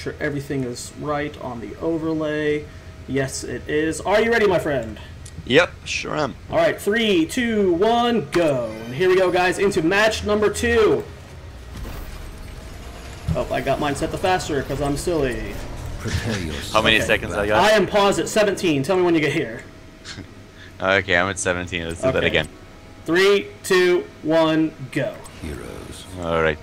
sure everything is right on the overlay. Yes, it is. Are you ready, my friend? Yep, sure am. All right, 3, 2, 1, go. And here we go, guys, into match number 2. Oh, I got mine set to faster because I'm silly. How many seconds I got? I am paused at 17. Tell me when you get here. Okay, I'm at 17. Let's do that again. 3, 2, 1, go. Heroes. Alright.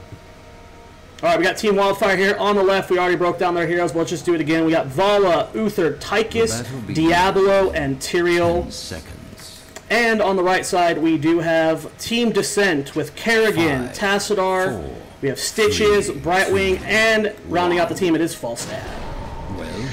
Alright, we got Team Wildfire here. On the left, we already broke down their heroes, but let's just do it again. We got Vala, Uther, Tychus, Diablo, and Tyrael. Seconds. And on the right side, we do have Team Dissent with Kerrigan, 5, Tassadar. 4, We have Stitches, Brightwing, and rounding out the team, it is Falstad. Well,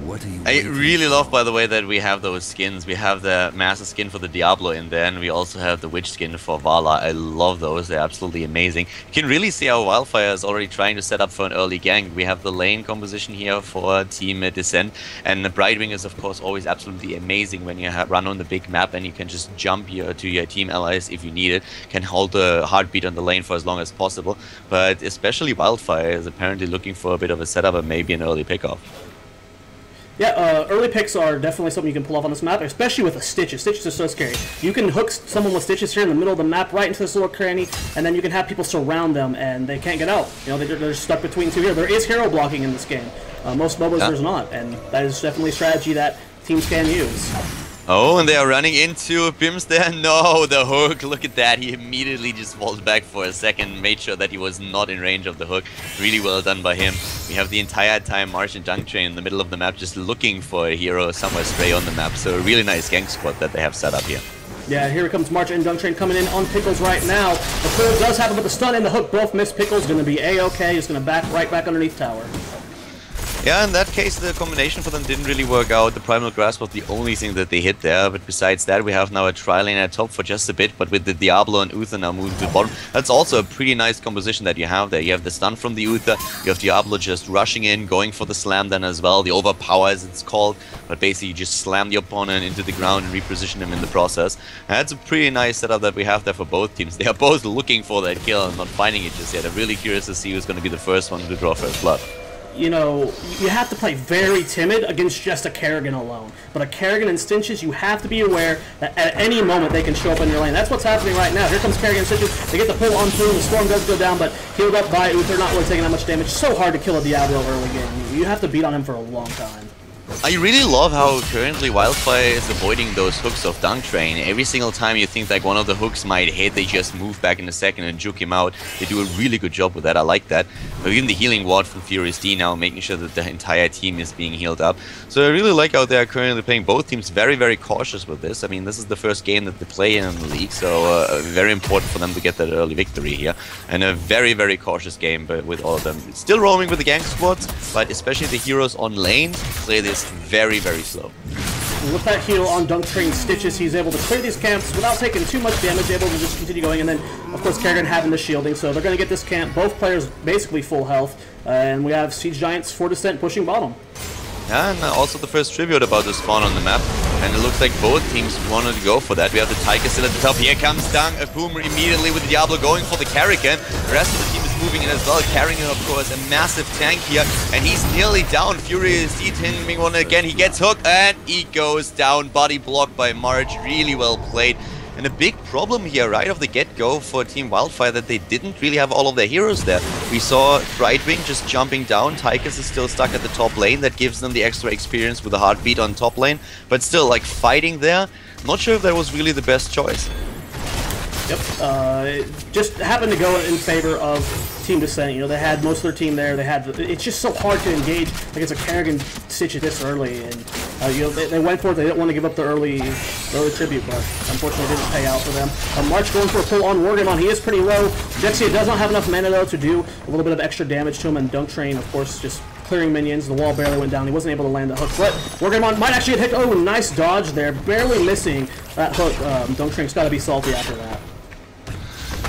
what are you I waiting really love, by the way, that we have those skins. We have the Master skin for the Diablo in there, and we also have the Witch skin for Vala. I love those. They're absolutely amazing. You can really see how Wildfire is already trying to set up for an early gank. We have the lane composition here for Team Dissent, and the Brightwing is, of course, always absolutely amazing when you run on the big map and you can just jump to your team allies if you need it. Can hold the heartbeat on the lane for as long as possible. But especially Wildfire is apparently looking for a bit of a setup and maybe an early pickoff. Yeah, early picks are definitely something you can pull off on this map, especially with the Stitches. Stitches are so scary. You can hook someone with Stitches here in the middle of the map right into this little cranny, and then you can have people surround them, and they can't get out. You know, they're stuck between two here. There is hero blocking in this game. Most MOBAs there's not, and that is definitely a strategy that teams can use. Oh, and they are running into Bims there. No, the hook. Look at that. He immediately just falls back for a second, made sure that he was not in range of the hook. Really well done by him. We have the entire time March and Dunk Train in the middle of the map just looking for a hero somewhere stray on the map. So a really nice gank squad that they have set up here. Yeah, here comes March and Dunk Train coming in on Pickles right now. The pull does happen, but the stun and the hook both miss. Pickles going to be A-okay. Just going to back right back underneath tower. Yeah, in that case, the combination for them didn't really work out. The Primal Grasp was the only thing that they hit there, but besides that, we have now a tri-lane at top for just a bit, but with the Diablo and Uther now moving to the bottom, that's also a pretty nice composition that you have there. You have the stun from the Uther, you have Diablo just rushing in, going for the slam then as well, the overpower as it's called, but basically you just slam the opponent into the ground and reposition him in the process. And that's a pretty nice setup that we have there for both teams. They are both looking for that kill and not finding it just yet. I'm really curious to see who's going to be the first one to draw first blood. You know, you have to play very timid against just a Kerrigan alone. But a Kerrigan and Stitches, you have to be aware that at any moment they can show up in your lane. That's what's happening right now. Here comes Kerrigan and Stitches. They get the pull on through. The Storm does go down, but healed up by Uther, not really taking that much damage. So hard to kill a Diablo early game. You have to beat on him for a long time. I really love how currently Wildfire is avoiding those hooks of Dunk Train. Every single time you think like one of the hooks might hit, they just move back in a second and juke him out. They do a really good job with that, I like that. But even the healing ward from Furious D now, making sure that the entire team is being healed up. So I really like how they are currently playing both teams very, very cautious with this. I mean, this is the first game that they play in the league, so very important for them to get that early victory here. And a very, very cautious game but with all of them. Still roaming with the gank squads, but especially the heroes on lane play this very, very slow. With that heal on Dunk Train Stitches, he's able to clear these camps without taking too much damage, able to just continue going, and then, of course, Kerrigan having the shielding, so they're going to get this camp. Both players basically full health, and we have Siege Giants for Dissent pushing bottom. Yeah, and also the first tribute about to spawn on the map, and it looks like both teams wanted to go for that. We have the Tychus still at the top. Here comes Dunk, a Boomer immediately with the Diablo going for the Kerrigan. The rest of the team is moving in as well. Kerrigan, of course, a massive tank here, and he's nearly down. Furious D hitting one again. He gets hooked, and he goes down. Body blocked by March. Really well played. And a big problem here right off the get-go for Team Wildfire that they didn't really have all of their heroes there. We saw Brightwing just jumping down. Tychus is still stuck at the top lane. That gives them the extra experience with the heartbeat on top lane. But still, like, fighting there, not sure if that was really the best choice. Yep, it just happened to go in favor of Team Dissent. You know, they had most of their team there. They had. It's just so hard to engage against a Kerrigan Stitch this early, and you know they went for it. They didn't want to give up the early tribute, but unfortunately it didn't pay out for them. March going for a pull on Wargamon. He is pretty low. Jexia does not have enough mana though to do a little bit of extra damage to him, and Dunk Train, of course, just clearing minions. The wall barely went down. He wasn't able to land the hook, but Wargamon might actually get hit. Oh, nice dodge there, barely missing that hook. Dunk Train's got to be salty after that.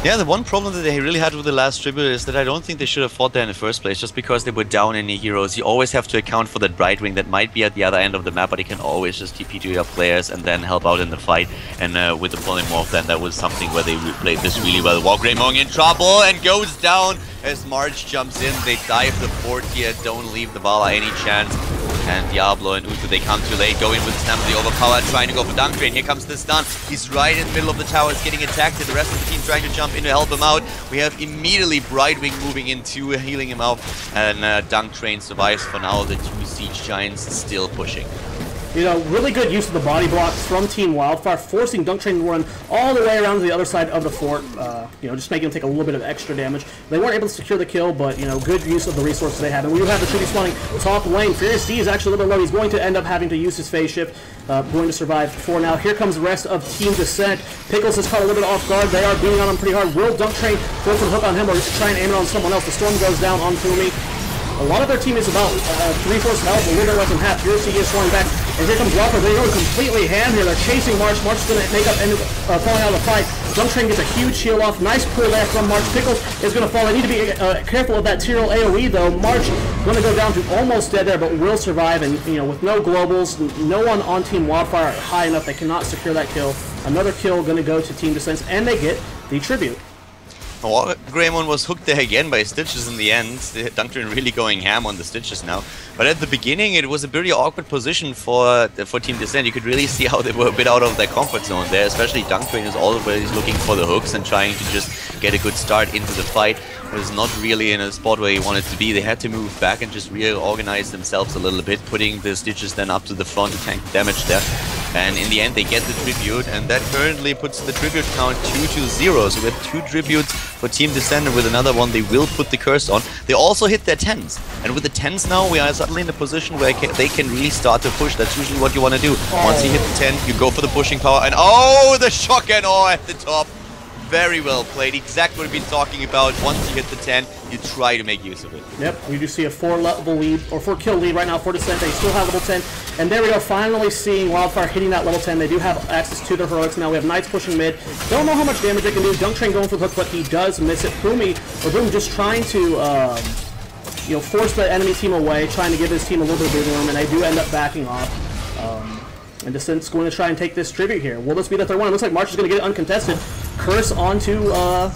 Yeah, the one problem that they really had with the last tribute is that I don't think they should have fought there in the first place, just because they were down any heroes. You always have to account for that Brightwing that might be at the other end of the map, but he can always just TP to your players and then help out in the fight. And with the polymorph, then that was something where they played this really well. Wargreymon in trouble and goes down as March jumps in. They dive the fort here, don't leave the Vala any chance. And Diablo and Utu, they come too late, go in with Snap, the overpower, trying to go for Dunk Train. Here comes the stun. He's right in the middle of the towers, getting attacked. The rest of the team trying to jump in to help him out. We have immediately Brightwing moving in too, healing him out. And Dunk Train survives for now. The two Siege Giants still pushing. You know, really good use of the body block from Team Wildfire, forcing Dunk Train to run all the way around to the other side of the fort, you know, just making him take a little bit of extra damage. They weren't able to secure the kill, but, you know, good use of the resources they have. And we do have the tribute spawning top lane. Furious D is actually a little bit low. He's going to end up having to use his phase shift, going to survive for now. Here comes the rest of Team Dissent. Pickles is caught a little bit off guard. They are beating on him pretty hard. Will Dunk Train go for the hook on him or try and aim it on someone else? The storm goes down on Fumi. A lot of their team is about 3/4 health, a little bit less than half. Furious D is falling back. And here comes Wildfire. They go completely ham here. They're chasing March. March is going to make up and falling out of the fight. Dunk Train gets a huge shield off. Nice pull there from March. Pickles is going to fall. They need to be careful of that Tyrell AoE though. March going to go down to almost dead there, but will survive. And you know, with no globals, no one on Team Wildfire high enough, they cannot secure that kill. Another kill going to go to Team Dissent, and they get the tribute. Greymon was hooked there again by Stitches in the end. Dunk Train really going ham on the Stitches now. But at the beginning it was a pretty awkward position for Team Dissent. You could really see how they were a bit out of their comfort zone there. Especially Dunk Train is always looking for the hooks and trying to just get a good start into the fight. It was not really in a spot where he wanted to be. They had to move back and just reorganize themselves a little bit, putting the Stitches then up to the front to tank damage there. And in the end they get the tribute, and that currently puts the tribute count 2-0. So we have 2 tributes for Team Dissent, and with another one they will put the curse on. They also hit their 10s, and with the 10s now we are suddenly in a position where they can really start to push. That's usually what you want to do. Once you hit the 10, you go for the pushing power, and oh, the shock and awe at the top. Very well played, exactly what we've been talking about. Once you hit the 10, you try to make use of it. Yep, we do see a 4-level lead, or 4-kill lead right now for Dissent. They still have level 10, and there we go, finally seeing Wildfire hitting that level 10. They do have access to their heroics now. We have Knights pushing mid. Don't know how much damage they can do. Dunk Train going for the hook, but he does miss it. Boom just trying to, you know, force the enemy team away, trying to give his team a little bit of breathing room, and they do end up backing off. And Dissent's going to try and take this tribute here. Will this be the third one? It looks like March is going to get it uncontested. Curse onto, oh,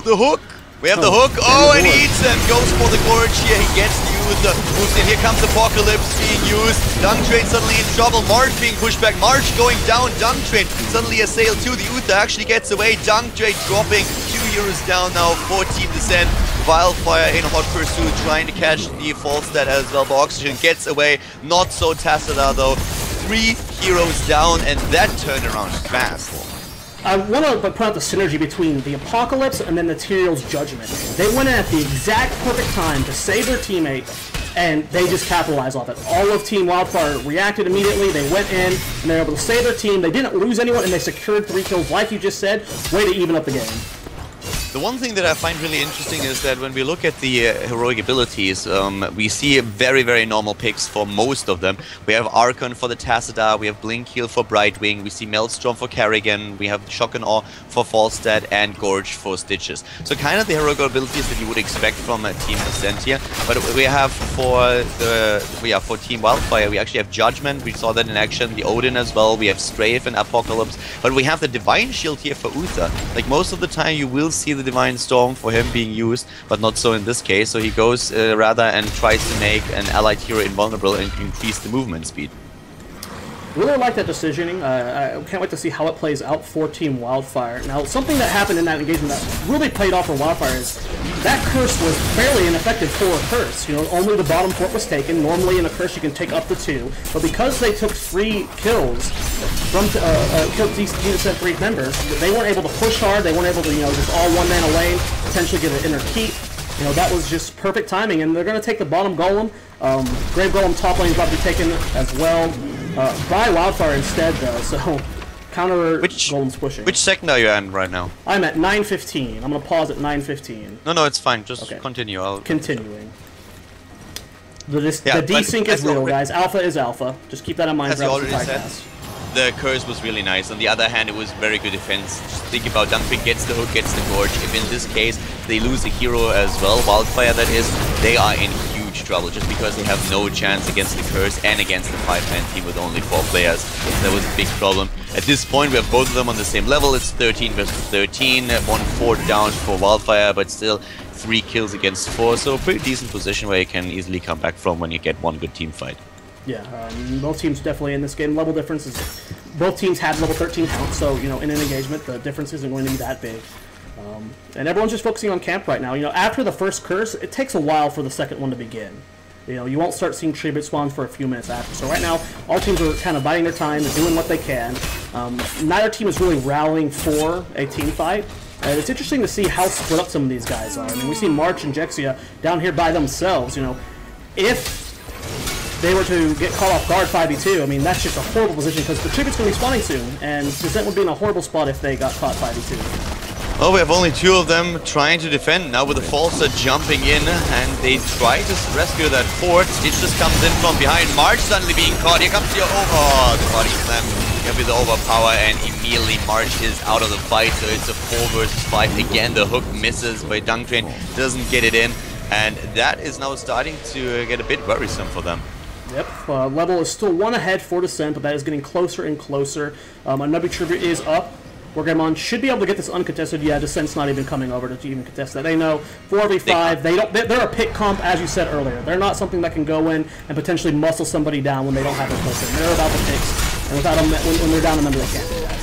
the hook! We have the hook. Oh, and he eats and goes for the gorge here. He gets the Uther. Moves in. Here comes Apocalypse being used. Dunk Train suddenly in trouble. March being pushed back. March going down. Dunk Train suddenly assailed too. The Uther actually gets away. Dunk Train dropping 2 euros down now for Team Dissent. Wildfire in hot pursuit, trying to catch the false stat as well. But Oxygen gets away. Not so Tacita though. 3 heroes down, and that turnaround fast. I want to point out the synergy between the Apocalypse and then the Tyrell's Judgment. They went in at the exact perfect time to save their teammate, and they just capitalized off it. All of Team Wildfire reacted immediately. They went in, and they were able to save their team. They didn't lose anyone, and they secured 3 kills, like you just said. Way to even up the game. The one thing that I find really interesting is that when we look at the heroic abilities, we see very, very normal picks for most of them. We have Archon for the Tacita, we have Blink Heal for Brightwing, we see Maelstrom for Kerrigan, we have Shock and Awe for Falstad, and Gorge for Stitches. So kind of the heroic abilities that you would expect from a Team Dissent here. But we have for Team Wildfire, we actually have Judgment, we saw that in action, the Odin as well, we have Strafe and Apocalypse, but we have the Divine Shield here for Uther. Like most of the time you will see the Divine Storm for him being used, but not so in this case. So he goes rather and tries to make an allied hero invulnerable and increase the movement speed. Really like that decisioning. I can't wait to see how it plays out for Team Wildfire. Now, something that happened in that engagement that really played off for Wildfire is that curse was fairly ineffective for a curse. You know, only the bottom fort was taken. Normally in a curse you can take up to 2, but because they took 3 kills from killed Dissent 3 members, they weren't able to push hard. They weren't able to, you know, just all one man a lane, potentially get an inner keep. You know, that was just perfect timing, and they're going to take the bottom golem. Grave Golem top lane is about to be taken as well by Wildfire instead, though, so counter Golem's pushing. Which second are you in right now? I'm at 9:15. I'm going to pause at 9:15. No, it's fine. Just continue. Continuing. The desync is real, guys. Alpha is alpha. Just keep that in mind. As you already said. the curse was really nice. On the other hand, it was very good defense. Just think about Dunkpig gets the hook, gets the gorge. If in this case they lose a hero as well, Wildfire that is, they are in huge trouble just because they have no chance against the curse and against the 5-man team with only 4 players. So that was a big problem. At this point, we have both of them on the same level. It's 13 versus 13, 1-4 down for Wildfire, but still 3 kills against 4. So a pretty decent position where you can easily come back from when you get one good team fight. Yeah, both teams definitely in this game. Level difference is both teams had level 13 counts, so you know in an engagement the difference isn't going to be that big. And everyone's just focusing on camp right now. You know, after the first curse, it takes a while for the second one to begin. You know, you won't start seeing tribute spawns for a few minutes after. So right now, all teams are kind of biding their time, they're doing what they can. Neither team is really rallying for a team fight. And it's interesting to see how split up some of these guys are. I mean, we see March and Jexia down here by themselves. You know, if they were to get caught off guard 5v2, I mean, that's just a horrible position because the tribute's going to be spawning soon, and dISSENt would be in a horrible spot if they got caught 5v2. Well, we have only 2 of them trying to defend now with the Falser jumping in, and they try to rescue that fort. Stitch just comes in from behind. March suddenly being caught. Here comes the the body slam. Here with the overpower, and immediately March is out of the fight. So it's a 4 versus 5 again. The hook misses, but Dunktrain doesn't get it in, and that is now starting to get a bit worrisome for them. Yep, level is still 1 ahead for dISSENt, but that is getting closer and closer. Another tribute is up. Wargamon should be able to get this uncontested. Yeah, dISSENt's not even coming over to even contest that. They know 4v5. They're a pick comp, as you said earlier. They're not something that can go in and potentially muscle somebody down when they don't have their close in. They're about the picks, and without them, when they're down a member, they can't do that.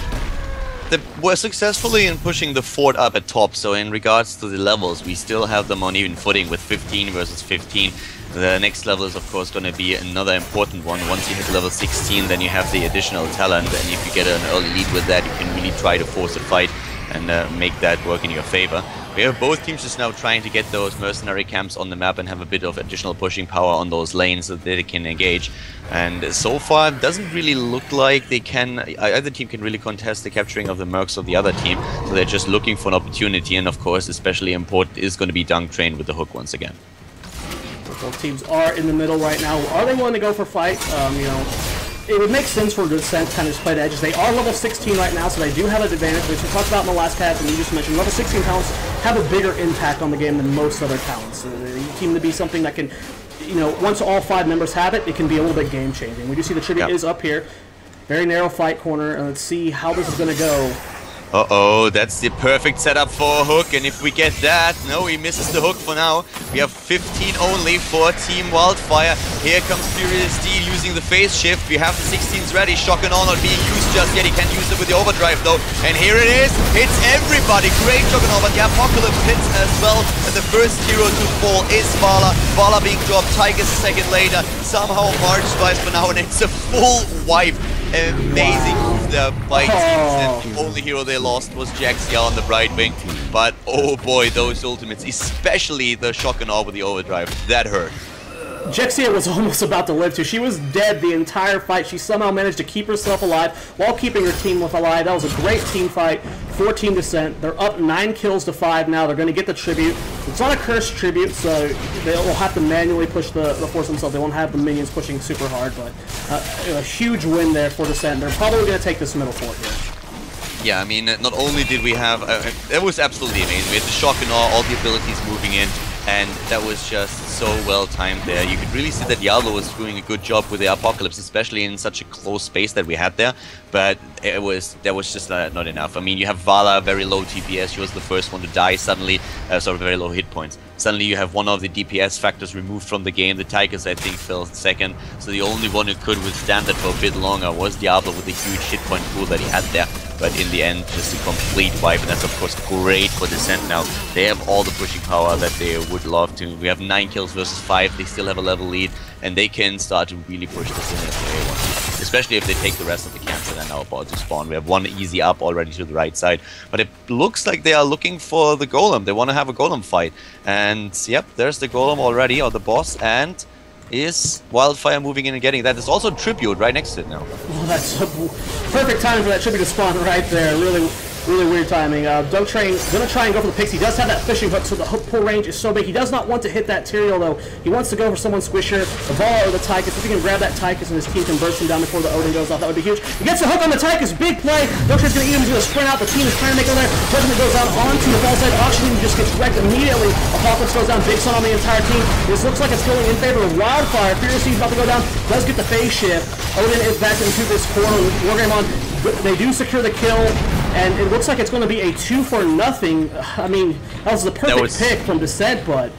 They were successfully in pushing the fort up at top, so in regards to the levels, we still have them on even footing with 15 versus 15. The next level is of course going to be another important one. Once you hit level 16, then you have the additional talent, and if you get an early lead with that, you can really try to force a fight and make that work in your favor. We have both teams just now trying to get those mercenary camps on the map and have a bit of additional pushing power on those lanes so that they can engage. And so far, it doesn't really look like they can, either team can really contest the capturing of the mercs of the other team. So they're just looking for an opportunity, and of course, especially important is going to be Dunktrain with the hook once again. Both teams are in the middle right now. Are they willing to go for fight? You know, it would make sense for dISSENt to kind of just play the edges. They are level 16 right now, so they do have an advantage, which we talked about in the last cast, and you just mentioned level 16 talents have a bigger impact on the game than most other talents. You seem to be something that can, you know, once all 5 members have it, it can be a little bit game-changing. We do see the tribute is up here. Very narrow fight corner, and let's see how this is going to go. Uh-oh, that's the perfect setup for a hook, and if we get that, no, he misses the hook for now. We have 15 only for Team Wildfire. Here comes Furious D using the phase shift. We have the 16s ready. Shock and Awe not being used just yet. He can't use it with the overdrive though. And here it is. Hits everybody. Great Shock and Awe, but the Apocalypse hits as well. And the first hero to fall is Vala. Vala being dropped. Tigers a second later. Somehow March survives for now, and it's a full wipe. Amazing move there by teams, and the only hero they lost was Jexia on the right wing. But oh boy, those ultimates, especially the Shock and Awe with the overdrive, that hurt. Jexia was almost about to live too. She was dead the entire fight. She somehow managed to keep herself alive while keeping her team alive. That was a great team fight for Team dISSENt. They're up 9 kills to 5 now. They're going to get the tribute. It's not a cursed tribute, so they will have to manually push the force themselves. They won't have the minions pushing super hard, but a huge win there for dISSENt. They're probably going to take this middle fort here. Yeah, I mean, not only did we have... it was absolutely amazing. We had the Shock and Awe, all the abilities moving in, and that was just so well timed there. You could really see that Diablo was doing a good job with the Apocalypse, especially in such a close space that we had there, but that was just not enough. I mean, you have Vala, very low TPS. She was the first one to die suddenly, sorry, very low hit points. Suddenly you have one of the DPS factors removed from the game. The Tigers, I think, fell second, so the only one who could withstand that for a bit longer was Diablo with the huge hit point pool that he had there. But in the end, just a complete wipe, and that's of course great for dISSENt now. They have all the pushing power that they would love to. We have 9 kills versus 5, they still have a level lead, and they can start to really push this in if they want to. Especially if they take the rest of the camps that are now about to spawn. We have one easy up already to the right side, but it looks like they are looking for the golem. They want to have a golem fight, and yep, there's the golem already, or the boss, and is Wildfire moving in and getting that. There's also a tribute right next to it now. Well, that's a perfect time for that tribute to spawn right there. Really, Really weird timing. Dunk Train gonna try and go for the picks. He does have that fishing hook, so the hook pull range is so big. He does not want to hit that Tyrael though. He wants to go for someone squisher, the ball or the Tychus. If he can grab that Tychus and his team can burst him down before the Odin goes off, that would be huge. He gets the hook on the Tychus, big play. Dunk Train's gonna eat him, he's gonna sprint out. The team is trying to make it there. President goes down onto the ball side. Oxygen just gets wrecked immediately. Apocalypse goes down, big sun on the entire team. This looks like it's going in favor of Wildfire. Furious about to go down, does get the phase shift. Odin is back into this corner with Wargreymon. They do secure the kill, and it looks like it's going to be a 2-for-0. I mean, that was the perfect pick from dISSENt, but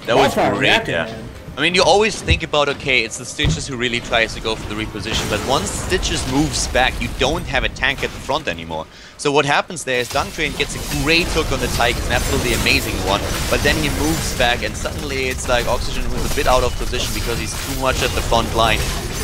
that was Wildfire great, reacted, yeah. man. I mean, you always think about, okay, it's the Stitches who really tries to go for the reposition, but once Stitches moves back, you don't have a tank at the front anymore. So what happens there is Dunk Train gets a great hook on the Tychus, an absolutely amazing one, but then he moves back and suddenly it's like Oxygen who's a bit out of position because he's too much at the front line.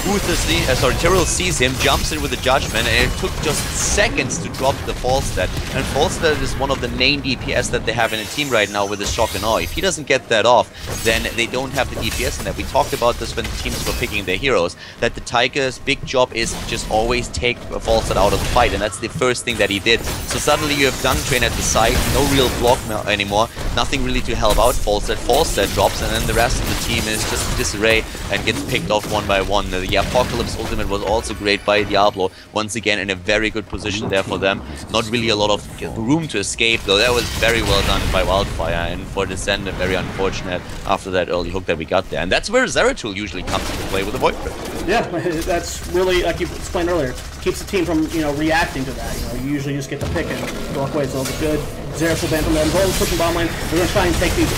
Tyrael sees him, jumps in with the Judgment, and it took just seconds to drop the Falstad. And Falstad is one of the main DPS that they have in the team right now with the Shock and Awe. If he doesn't get that off, then they don't have the DPS in there. We talked about this when the teams were picking their heroes, that the Tychus' big job is just always take Falstad out of the fight, and that's the first thing that he did. So suddenly you have Dunk Train at the side, no real block anymore, nothing really to help out Falstad. Falstad drops, and then the rest of the team is just disarray and gets picked off one by one. The Apocalypse ultimate was also great by Diablo, once again in a very good position there for them. Not really a lot of room to escape, though that was very well done by Wildfire, and for dISSENt, very unfortunate after that early hook that we got there. And that's where Zeratul usually comes into play with the Void Crypt. Yeah, that's really, like you explained earlier, keeps the team from, reacting to that. You usually just get the pick and walk away, so it's a good Zeratul ban from them. Golden's pushing bottom lane. We're going to try and take these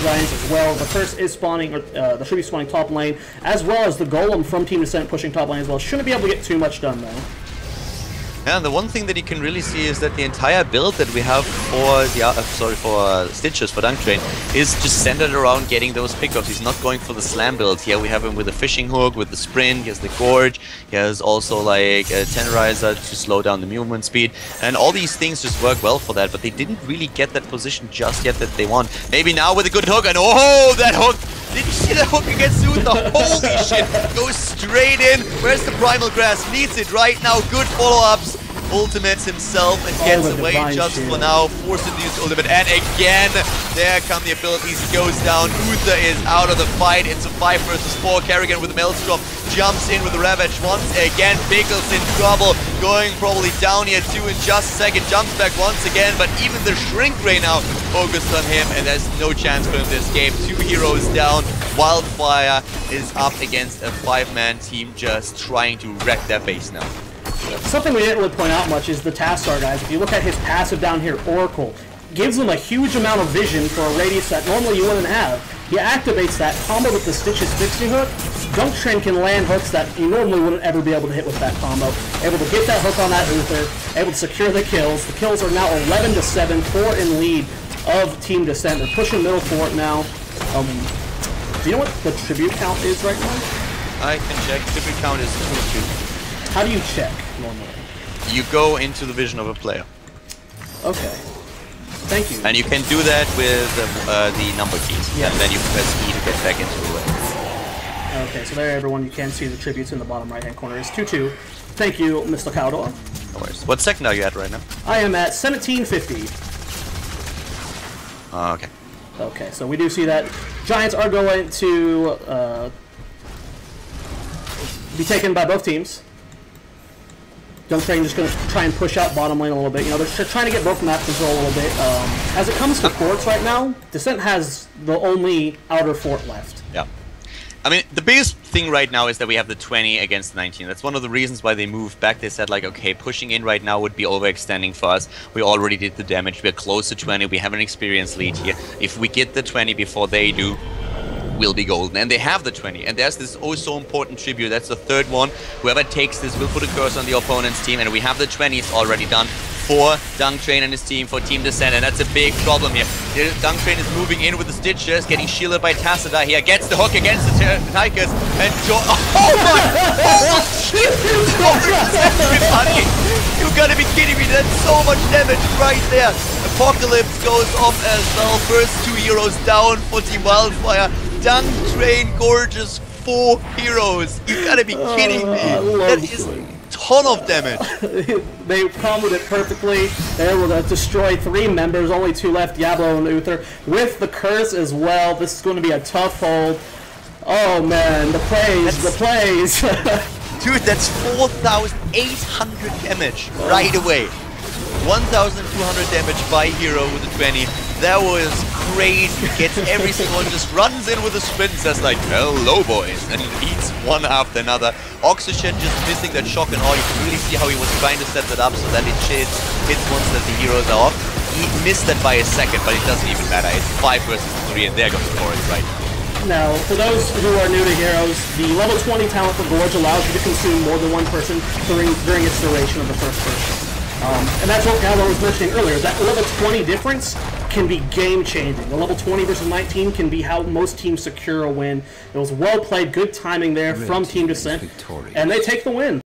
Giants as well. The first is spawning, or they should be spawning top lane, as well as the Golem from Team dISSENt pushing top lane as well. Shouldn't be able to get too much done, though. Yeah, and the one thing that you can really see is that the entire build that we have for the Stitches for Dunk Train is just centered around getting those pickups. He's not going for the slam build. Here we have him with the fishing hook, with the sprint, he has the gorge, he has also like a tenderizer to slow down the movement speed, and all these things just work well for that, but they didn't really get that position just yet that they want. Maybe now with a good hook, and oh, that hook! Did you see that hook against Uther? Holy shit! Goes straight in. Where's the Primal Grass? Needs it right now. Good follow-ups. Ultimates himself and gets away just for now. Forced to use ultimate. And again, there come the abilities. He goes down. Uther is out of the fight. It's a 5 versus 4. Kerrigan with the Maelstrom jumps in with the Ravage once again. Pickle's in trouble. Going probably down here too in just a second. Jumps back once again. But even the Shrink Ray now focused on him. And there's no chance for him to escape. 2 heroes down. Wildfire is up against a 5-man team just trying to wreck their base now. Something we didn't really point out much is the Tastar, guys. If you look at his passive down here, Oracle, gives him a huge amount of vision for a radius that normally you wouldn't have. He activates that combo with the Stitches fixing hook. Dunk Train can land hooks that you normally wouldn't ever be able to hit with that combo. Able to get that hook on that Uther, able to secure the kills. The kills are now 11-7, 4 in lead of Team dISSENt. They're pushing middle fort now. Do you know what the tribute count is right now? I can check. Tribute count is 2-2. How do you check normally? You go into the vision of a player. Okay. Thank you. And you can do that with the number keys. Yeah. And then you press E to get back into the way. Okay, so there, everyone, you can see the tributes in the bottom right-hand corner. It's 2-2. Thank you, Mr. Cowdor. No worries. What second are you at right now? I am at 1750. Okay. Okay, so we do see that Giants are going to be taken by both teams. Dunk Train just going to try and push out bottom lane a little bit. They're trying to get both map control a little bit. As it comes to forts right now, dISSENt has the only outer fort left. Yeah. I mean, the biggest thing right now is that we have the 20 against the 19. That's one of the reasons why they moved back. They said, like, okay, pushing in right now would be overextending for us. We already did the damage. We're close to 20. We have an experience lead here. If we get the 20 before they do, will be golden, and they have the 20, and there's this oh so important tribute. That's the third one. Whoever takes this will put a curse on the opponent's team, and we have the 20s already done for Dunk Train and his team, for Team dISSENt, and that's a big problem here. Dunk Train is moving in with the Stitches, getting shielded by Tassadar here, gets the hook against the Tychus, and oh my, oh shit, everybody, you gotta be kidding me, that's so much damage right there. Apocalypse goes off as well, first 2 heroes down for Team Wildfire. Dunk Train gorgeous 4 heroes. You gotta be kidding me. That is ton of damage. They comboed it perfectly. They were able to destroy 3 members, only 2 left, Diablo and Uther, with the curse as well. This is going to be a tough hold. Oh man, the plays. Dude, that's 4,800 damage right away. 1,200 damage by hero with a 20. That was crazy. Gets every single one, just runs in with a sprint and says like, hello boys, and eats one after another. Oxygen just missing that shock and awe. You can really see how he was trying to set that up so that it hits once that the heroes are off. He missed that by a second, but it doesn't even matter. It's 5 versus 3 and there goes the Chorus right. Now, for those who are new to Heroes, the level 20 talent for Gorge allows you to consume more than one person during its duration of the first person. And that's what Gallo was mentioning earlier. That level 20 difference can be game-changing. The level 20 versus 19 can be how most teams secure a win. It was well played, good timing there from Team dISSENt, and they take the win.